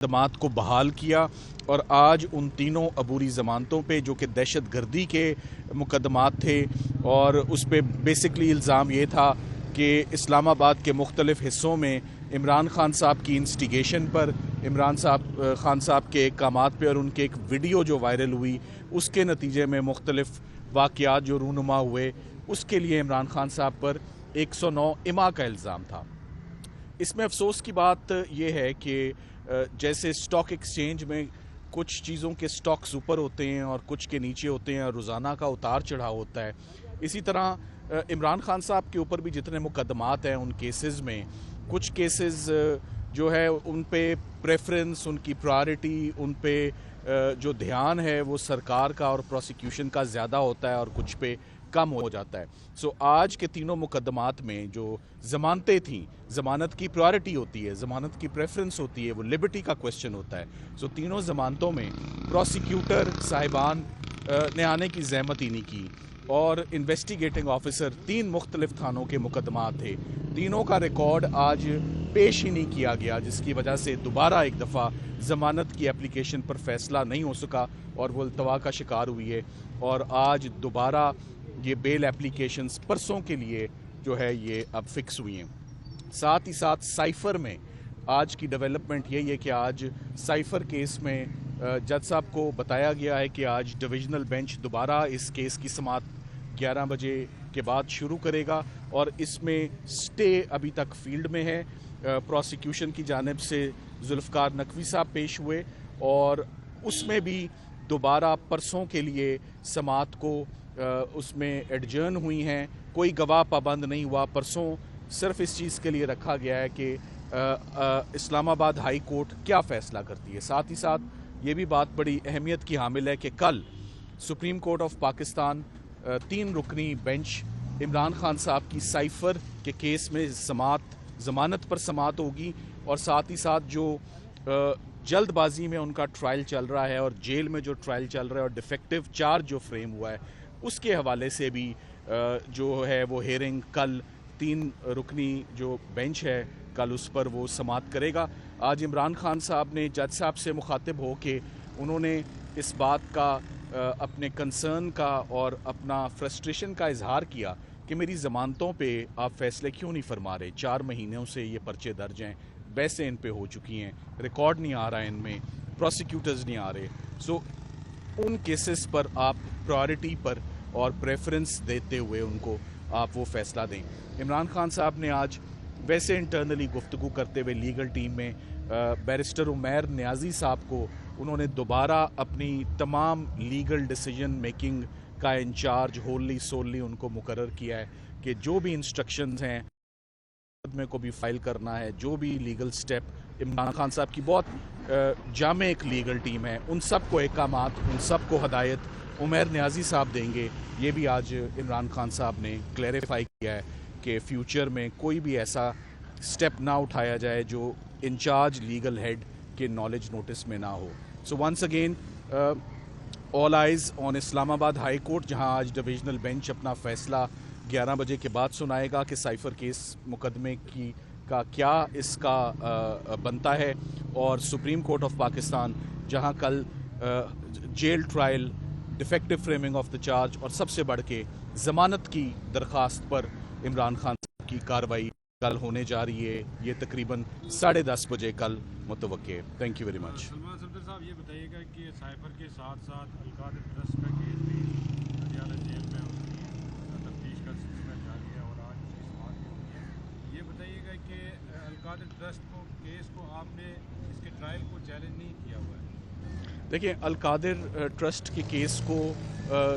मुकदमात को बहाल किया और आज उन तीनों अबूरी ज़मानतों पे जो कि दहशत गर्दी के मुकदमात थे और उस पर बेसिकली इल्ज़ाम ये था कि इस्लामाबाद के मुख्तलिफ़ हिस्सों में इमरान खान साहब की इंस्टिगेशन पर इमरान खान साहब के अहकामात पे और उनके एक वीडियो जो वायरल हुई उसके नतीजे में मुख्तलिफ़ वाक़यात जो रूनुमा हुए उसके लिए इमरान खान साहब पर 109 इमा का इल्ज़ाम था। इसमें अफसोस की बात यह है कि जैसे स्टॉक एक्सचेंज में कुछ चीज़ों के स्टॉक्स ऊपर होते हैं और कुछ के नीचे होते हैं और रोज़ाना का उतार चढ़ाव होता है, इसी तरह इमरान खान साहब के ऊपर भी जितने मुकदमात हैं उन केसेस में कुछ केसेस जो है उन पे प्रेफरेंस, उनकी प्रायोरिटी, उन पे जो ध्यान है वो सरकार का और प्रोसिक्यूशन का ज़्यादा होता है और कुछ पे कम हो जाता है। सो आज के तीनों मुकदमात में जो ज़मानतें थीं, ज़मानत की प्रायोरिटी होती है, ज़मानत की प्रेफरेंस होती है, वो लिबर्टी का क्वेश्चन होता है। सो तीनों ज़मानतों में प्रोसिक्यूटर साहिबान ने आने की ज़हमत ही नहीं की और इन्वेस्टिगेटिंग ऑफिसर 3 मुख्तलिफ थानों के मुकदमात थे, तीनों का रिकॉर्ड आज पेश ही नहीं किया गया, जिसकी वजह से दोबारा एक दफ़ा ज़मानत की एप्लीकेशन पर फैसला नहीं हो सका और वो अल्तवा का शिकार हुई है और आज दोबारा ये बेल एप्लीकेशंस परसों के लिए जो है ये अब फिक्स हुई हैं। साथ ही साथ साइफ़र में आज की डेवलपमेंट यही है कि आज साइफ़र केस में जज साहब को बताया गया है कि आज डिविजनल बेंच दोबारा इस केस की समाअत 11 बजे के बाद शुरू करेगा और इसमें स्टे अभी तक फील्ड में है। प्रोसिक्यूशन की जानिब से जुल्फ़कार नकवी साहब पेश हुए और उसमें भी दोबारा परसों के लिए समाअत को उसमें एडजर्न हुई हैं। कोई गवाह पाबंद नहीं हुआ। परसों सिर्फ इस चीज़ के लिए रखा गया है कि इस्लामाबाद हाई कोर्ट क्या फ़ैसला करती है। साथ ही साथ ये भी बात बड़ी अहमियत की हामिल है कि कल सुप्रीम कोर्ट ऑफ पाकिस्तान 3 रुकनी बेंच इमरान खान साहब की साइफ़र के केस में ज़मानत पर समाअत होगी और साथ ही साथ जो जल्दबाजी में उनका ट्रायल चल रहा है और जेल में जो ट्रायल चल रहा है और डिफेक्टिव चार्ज जो फ्रेम हुआ है उसके हवाले से भी जो है वो हेयरिंग कल 3 रुकनी जो बेंच है कल उस पर वो समाअत करेगा। आज इमरान खान साहब ने जज साहब से मुखातिब हो के उन्होंने इस बात का अपने कंसर्न का और अपना फ्रस्ट्रेशन का इजहार किया कि मेरी ज़मानतों पे आप फ़ैसले क्यों नहीं फरमा रहे। 4 महीनों से ये पर्चे दर्ज हैं, वैसे इन पे हो चुकी हैं, रिकॉर्ड नहीं आ रहा है इनमें, प्रोसिक्यूटर्स नहीं आ रहे। सो उन केसेस पर आप प्रायोरिटी पर और प्रेफरेंस देते हुए उनको आप वो फ़ैसला दें। इमरान खान साहब ने आज वैसे इंटरनली गुफ्तगू करते हुए लीगल टीम में बैरिस्टर उमैर नियाज़ी साहब को उन्होंने दोबारा अपनी तमाम लीगल डिसीजन मेकिंग का इंचार्ज होली सोली उनको मुकर्रर किया है कि जो भी इंस्ट्रक्शंस हैं में को भी फाइल करना है, जो भी लीगल स्टेप इमरान खान साहब की बहुत जामे एक लीगल टीम है, उन सब को अहकामात, उन सब को हदायत उमैर नियाज़ी साहब देंगे। ये भी आज इमरान खान साहब ने क्लैरिफाई किया है कि फ्यूचर में कोई भी ऐसा स्टेप ना उठाया जाए जो इंचार्ज लीगल हेड के नॉलेज नोटिस में ना हो। So once again all eyes on Islamabad high court, जहां आज डिविजनल बेंच अपना फ़ैसला 11 बजे के बाद सुनाएगा कि साइफ़र केस मुकदमे का क्या इसका बनता है, और सुप्रीम कोर्ट ऑफ पाकिस्तान जहां कल jail trial, defective framing of the charge और सबसे बढ़ के ज़मानत की दरख्वास्त पर इमरान खान की कार्रवाई कल होने जा रही है। ये तकरीबन 10:30 बजे कल मुतवक्के है। Thank you very much. Salman Safdar साहब, ये बताइएगा कि साइफ़र के साथ साथ अलकादिर ट्रस्ट का केस भी पटियाला जेल में उसकी तफ्तीश का सिलसिला जारी है और आज उसकी समाअत भी होनी है। ये बताइएगा कि अलकादिर ट्रस्ट को केस को आपने इसके ट्रायल को चैलेंज नहीं किया हुआ है? देखिए, अलकादिर ट्रस्ट के केस को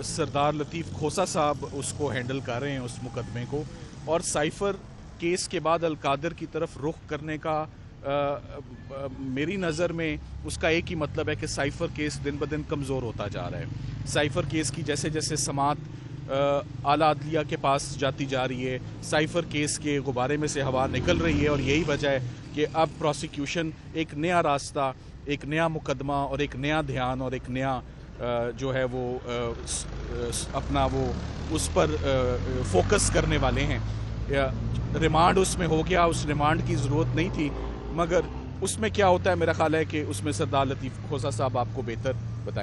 सरदार लतीफ़ खोसा साहब उसको हैंडल कर रहे हैं उस मुकदमे को, और साइफ़र केस के बाद अलकादिर की तरफ रुख करने का मेरी नज़र में उसका एक ही मतलब है कि साइफ़र केस दिन ब दिन कमज़ोर होता जा रहा है। साइफ़र केस की जैसे जैसे समाअत आला अदलिया के पास जाती जा रही है, साइफ़र केस के गुब्बारे में से हवा निकल रही है और यही वजह है कि अब प्रोसिक्यूशन एक नया रास्ता, एक नया मुकदमा और एक नया ध्यान और एक नया जो है वो अपना वो उस पर फोकस करने वाले हैं। रिमांड उसमें हो गया, उस रिमांड की ज़रूरत नहीं थी, मगर اس میں کیا ہوتا ہے، میرا خیال ہے کہ اس میں سردار لطیف کھوسہ صاحب آپ کو بہتر بتائیں۔